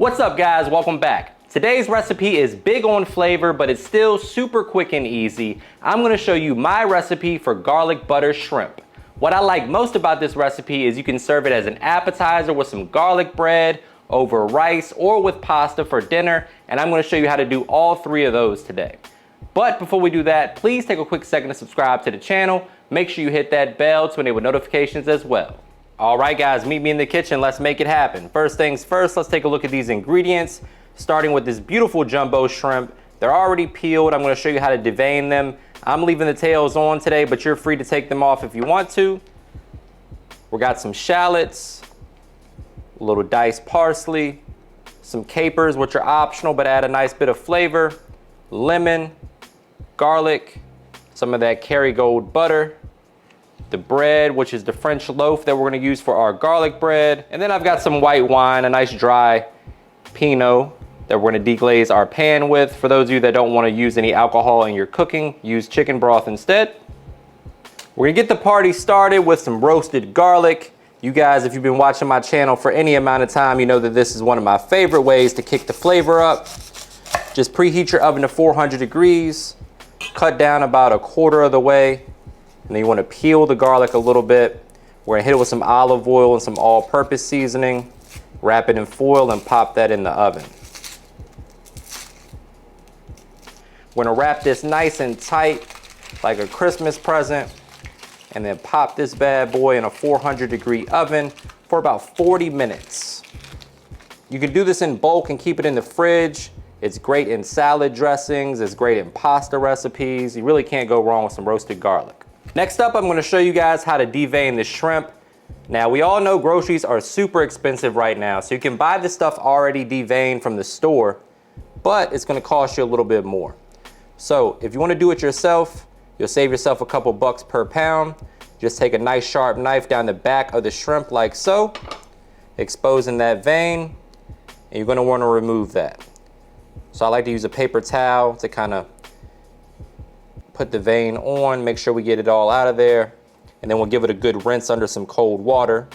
What's up guys, welcome back. Today's recipe is big on flavor, but it's still super quick and easy. I'm gonna show you my recipe for garlic butter shrimp. What I like most about this recipe is you can serve it as an appetizer with some garlic bread, over rice, or with pasta for dinner, and I'm gonna show you how to do all three of those today. But before we do that, please take a quick second to subscribe to the channel. Make sure you hit that bell to enable notifications as well. All right guys, meet me in the kitchen, let's make it happen. First things first, let's take a look at these ingredients, starting with this beautiful jumbo shrimp. They're already peeled. I'm gonna show you how to devein them. I'm leaving the tails on today, but you're free to take them off if you want to. We got some shallots, a little diced parsley, some capers, which are optional, but add a nice bit of flavor, lemon, garlic, some of that Kerrygold butter, the bread, which is the French loaf that we're gonna use for our garlic bread. And then I've got some white wine, a nice dry Pinot that we're gonna deglaze our pan with. For those of you that don't wanna use any alcohol in your cooking, use chicken broth instead. We're gonna get the party started with some roasted garlic. You guys, if you've been watching my channel for any amount of time, you know that this is one of my favorite ways to kick the flavor up. Just preheat your oven to 400 degrees, cut down about a quarter of the way. And then you want to peel the garlic a little bit. We're gonna hit it with some olive oil and some all-purpose seasoning. Wrap it in foil and pop that in the oven. We're gonna wrap this nice and tight like a Christmas present, and then pop this bad boy in a 400-degree oven for about 40 minutes. You can do this in bulk and keep it in the fridge. It's great in salad dressings, it's great in pasta recipes. You really can't go wrong with some roasted garlic. Next up, I'm gonna show you guys how to devein the shrimp. Now, we all know groceries are super expensive right now, so you can buy this stuff already deveined from the store, but it's gonna cost you a little bit more. So if you wanna do it yourself, you'll save yourself a couple bucks per pound. Just take a nice sharp knife down the back of the shrimp like so, exposing that vein, and you're gonna wanna remove that. So I like to use a paper towel to kind of put the vein on, make sure we get it all out of there, and then we'll give it a good rinse under some cold water.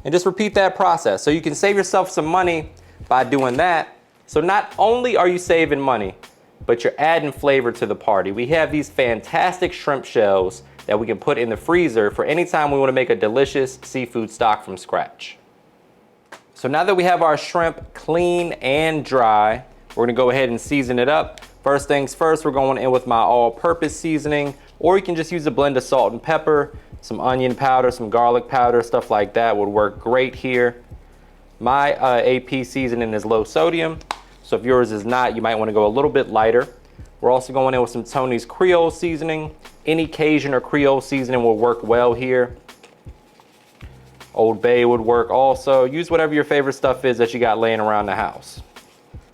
And just repeat that process. So you can save yourself some money by doing that. So not only are you saving money, but you're adding flavor to the party. We have these fantastic shrimp shells that we can put in the freezer for any time we want to make a delicious seafood stock from scratch. So now that we have our shrimp clean and dry, we're gonna go ahead and season it up. First things first, we're going in with my all-purpose seasoning, or you can just use a blend of salt and pepper, some onion powder, some garlic powder, stuff like that would work great here. My AP seasoning is low sodium, so if yours is not, you might want to go a little bit lighter. We're also going in with some Tony's Creole seasoning. Any Cajun or Creole seasoning will work well here. Old Bay would work also. Use whatever your favorite stuff is that you got laying around the house.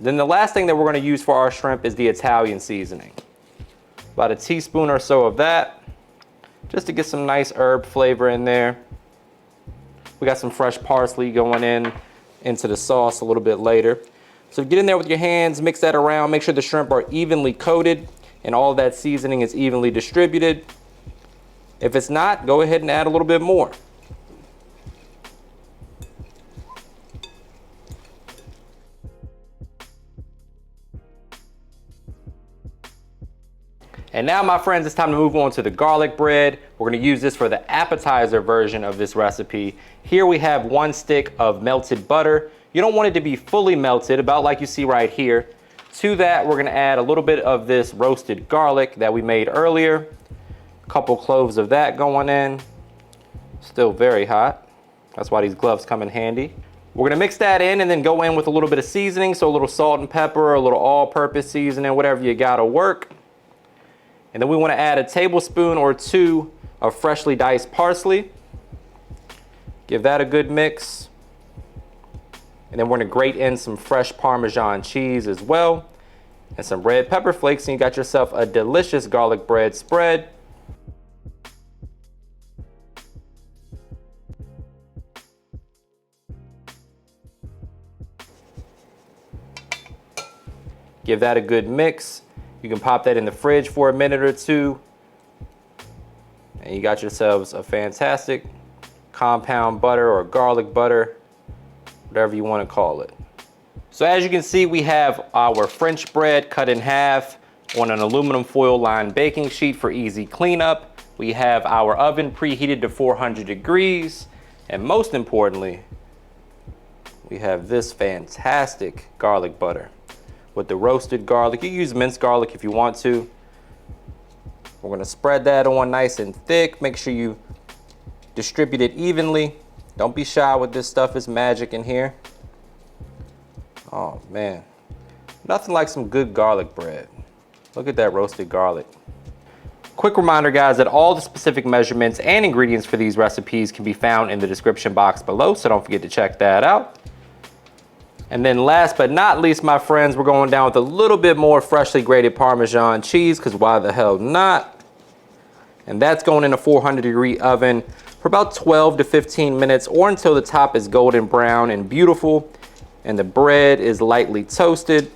Then the last thing that we're gonna use for our shrimp is the Italian seasoning. About a teaspoon or so of that, just to get some nice herb flavor in there. We got some fresh parsley going into the sauce a little bit later. So get in there with your hands, mix that around, make sure the shrimp are evenly coated and all of that seasoning is evenly distributed. If it's not, go ahead and add a little bit more. And now, my friends, it's time to move on to the garlic bread. We're gonna use this for the appetizer version of this recipe. Here we have 1 stick of melted butter. You don't want it to be fully melted, about like you see right here. To that, we're gonna add a little bit of this roasted garlic that we made earlier. A couple cloves of that going in. Still very hot. That's why these gloves come in handy. We're gonna mix that in and then go in with a little bit of seasoning. So a little salt and pepper, a little all-purpose seasoning, whatever you gotta work. And then we want to add a tablespoon or 2 of freshly diced parsley. Give that a good mix. And then we're going to grate in some fresh Parmesan cheese as well, and some red pepper flakes, and you got yourself a delicious garlic bread spread. Give that a good mix. You can pop that in the fridge for a minute or two, and you got yourselves a fantastic compound butter or garlic butter, whatever you want to call it. So as you can see, we have our French bread cut in half on an aluminum foil lined baking sheet for easy cleanup. We have our oven preheated to 400 degrees. And most importantly, we have this fantastic garlic butter with the roasted garlic. You can use minced garlic if you want to. We're gonna spread that on nice and thick. Make sure you distribute it evenly. Don't be shy with this stuff, it's magic in here. Oh man, nothing like some good garlic bread. Look at that roasted garlic. Quick reminder guys that all the specific measurements and ingredients for these recipes can be found in the description box below, so don't forget to check that out. And then last but not least, my friends, we're going down with a little bit more freshly grated Parmesan cheese, because why the hell not? And that's going in a 400-degree oven for about 12 to 15 minutes, or until the top is golden brown and beautiful, and the bread is lightly toasted,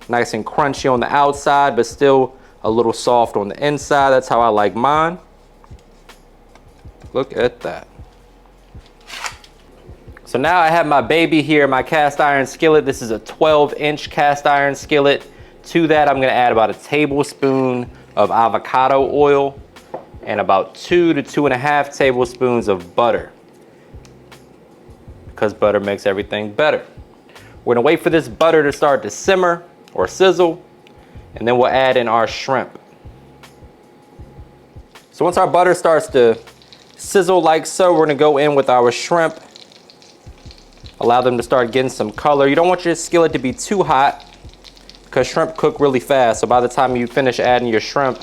nice and crunchy on the outside, but still a little soft on the inside. That's how I like mine. Look at that. So now I have my baby here, my cast iron skillet. This is a 12-inch cast iron skillet. To that, I'm gonna add about a tablespoon of avocado oil and about 2 to 2.5 tablespoons of butter, because butter makes everything better. We're gonna wait for this butter to start to simmer or sizzle, and then we'll add in our shrimp. So once our butter starts to sizzle like so, we're gonna go in with our shrimp. Allow them to start getting some color. You don't want your skillet to be too hot, because shrimp cook really fast. So by the time you finish adding your shrimp,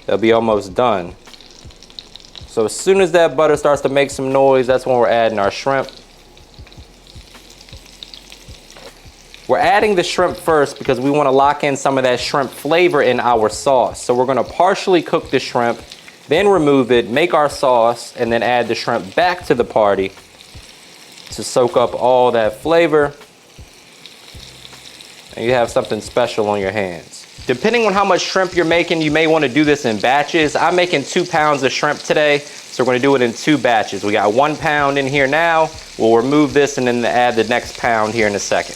they'll be almost done. So as soon as that butter starts to make some noise, that's when we're adding our shrimp. We're adding the shrimp first because we want to lock in some of that shrimp flavor in our sauce. So we're going to partially cook the shrimp, then remove it, make our sauce, and then add the shrimp back to the party to soak up all that flavor. And you have something special on your hands. Depending on how much shrimp you're making, you may want to do this in batches. I'm making 2 pounds of shrimp today, so we're going to do it in 2 batches. We got 1 pound in here now. We'll remove this and then add the next pound here in a second.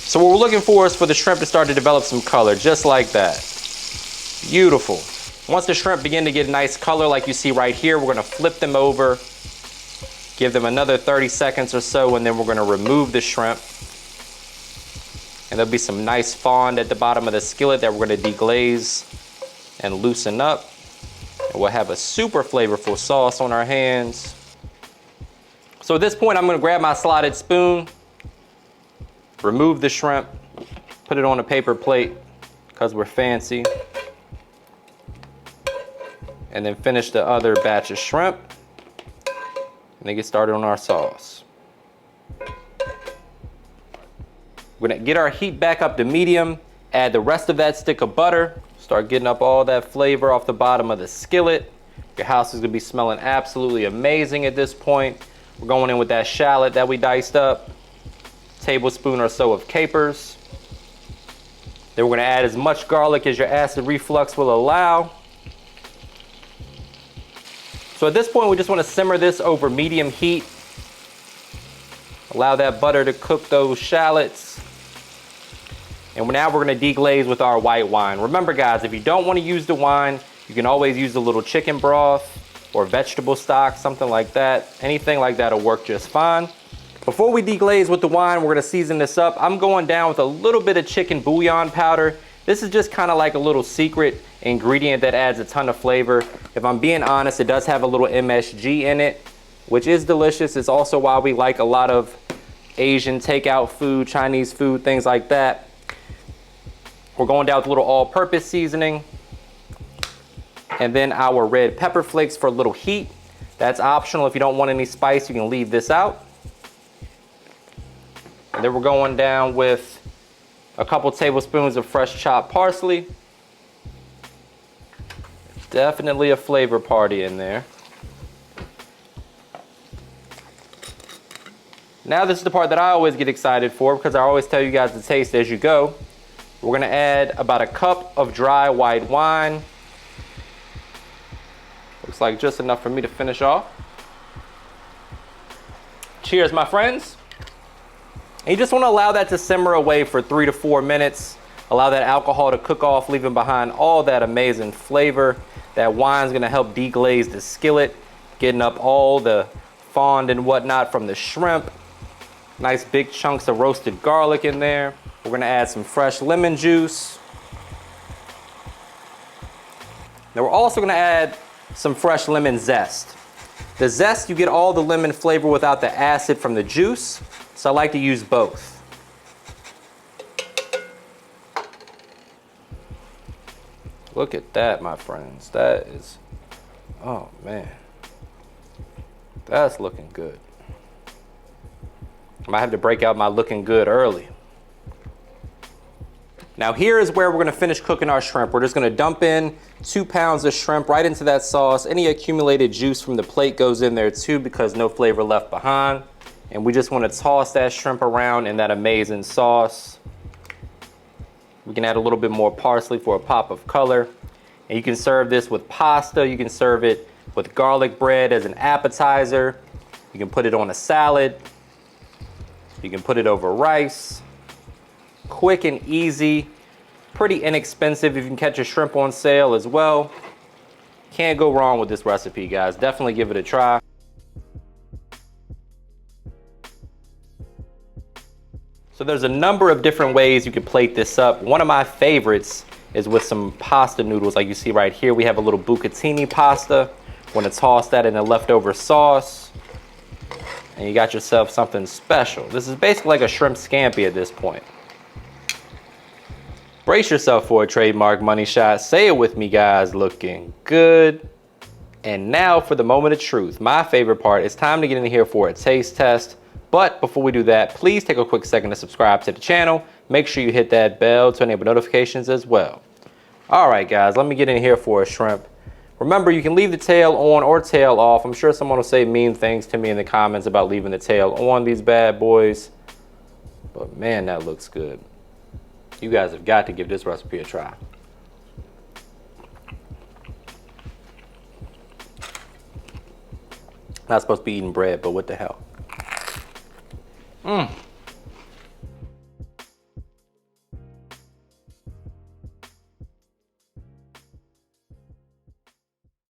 So what we're looking for is for the shrimp to start to develop some color, just like that. Beautiful. Once the shrimp begin to get a nice color like you see right here, we're going to flip them over, give them another 30 seconds or so, and then we're going to remove the shrimp. And there'll be some nice fond at the bottom of the skillet that we're going to deglaze and loosen up. And we'll have a super flavorful sauce on our hands. So at this point, I'm going to grab my slotted spoon, remove the shrimp, put it on a paper plate because we're fancy, and then finish the other batch of shrimp, and then get started on our sauce. We're gonna get our heat back up to medium, add the rest of that stick of butter, start getting up all that flavor off the bottom of the skillet. Your house is gonna be smelling absolutely amazing at this point. We're going in with that shallot that we diced up, tablespoon or so of capers. Then we're gonna add as much garlic as your acid reflux will allow. So at this point, we just wanna simmer this over medium heat. Allow that butter to cook those shallots. And now we're gonna deglaze with our white wine. Remember guys, if you don't wanna use the wine, you can always use a little chicken broth or vegetable stock, something like that. Anything like that will work just fine. Before we deglaze with the wine, we're gonna season this up. I'm going down with a little bit of chicken bouillon powder. This is just kind of like a little secret ingredient that adds a ton of flavor. If I'm being honest, it does have a little MSG in it, which is delicious. It's also why we like a lot of Asian takeout food, Chinese food, things like that. We're going down with a little all-purpose seasoning. And then our red pepper flakes for a little heat. That's optional. If you don't want any spice, you can leave this out. And then we're going down with a couple tablespoons of fresh chopped parsley. Definitely a flavor party in there. Now this is the part that I always get excited for, because I always tell you guys to taste as you go. We're gonna add about a cup of dry white wine. Looks like just enough for me to finish off. Cheers, my friends. And you just want to allow that to simmer away for 3 to 4 minutes. Allow that alcohol to cook off, leaving behind all that amazing flavor. That wine's going to help deglaze the skillet, getting up all the fond and whatnot from the shrimp. Nice big chunks of roasted garlic in there. We're going to add some fresh lemon juice. Now we're also going to add some fresh lemon zest. The zest, you get all the lemon flavor without the acid from the juice, so I like to use both. Look at that, my friends. That is, oh man, that's looking good. I might have to break out my looking good early. Now here is where we're gonna finish cooking our shrimp. We're just gonna dump in 2 pounds of shrimp right into that sauce. Any accumulated juice from the plate goes in there too because no flavor left behind. And we just wanna toss that shrimp around in that amazing sauce. We can add a little bit more parsley for a pop of color. And you can serve this with pasta. You can serve it with garlic bread as an appetizer. You can put it on a salad. You can put it over rice. Quick and easy, pretty inexpensive if you can catch a shrimp on sale as well. Can't go wrong with this recipe, guys. Definitely give it a try. So there's a number of different ways you can plate this up. One of my favorites is with some pasta noodles like you see right here. We have a little bucatini pasta. Want to toss that in the leftover sauce. And you got yourself something special. This is basically like a shrimp scampi at this point. Brace yourself for a trademark money shot. Say it with me, guys. Looking good. And now for the moment of truth. My favorite part. It's time to get in here for a taste test. But before we do that, please take a quick second to subscribe to the channel. Make sure you hit that bell to enable notifications as well. All right, guys, let me get in here for a shrimp. Remember, you can leave the tail on or tail off. I'm sure someone will say mean things to me in the comments about leaving the tail on these bad boys. But man, that looks good. You guys have got to give this recipe a try. Not supposed to be eating bread, but what the hell.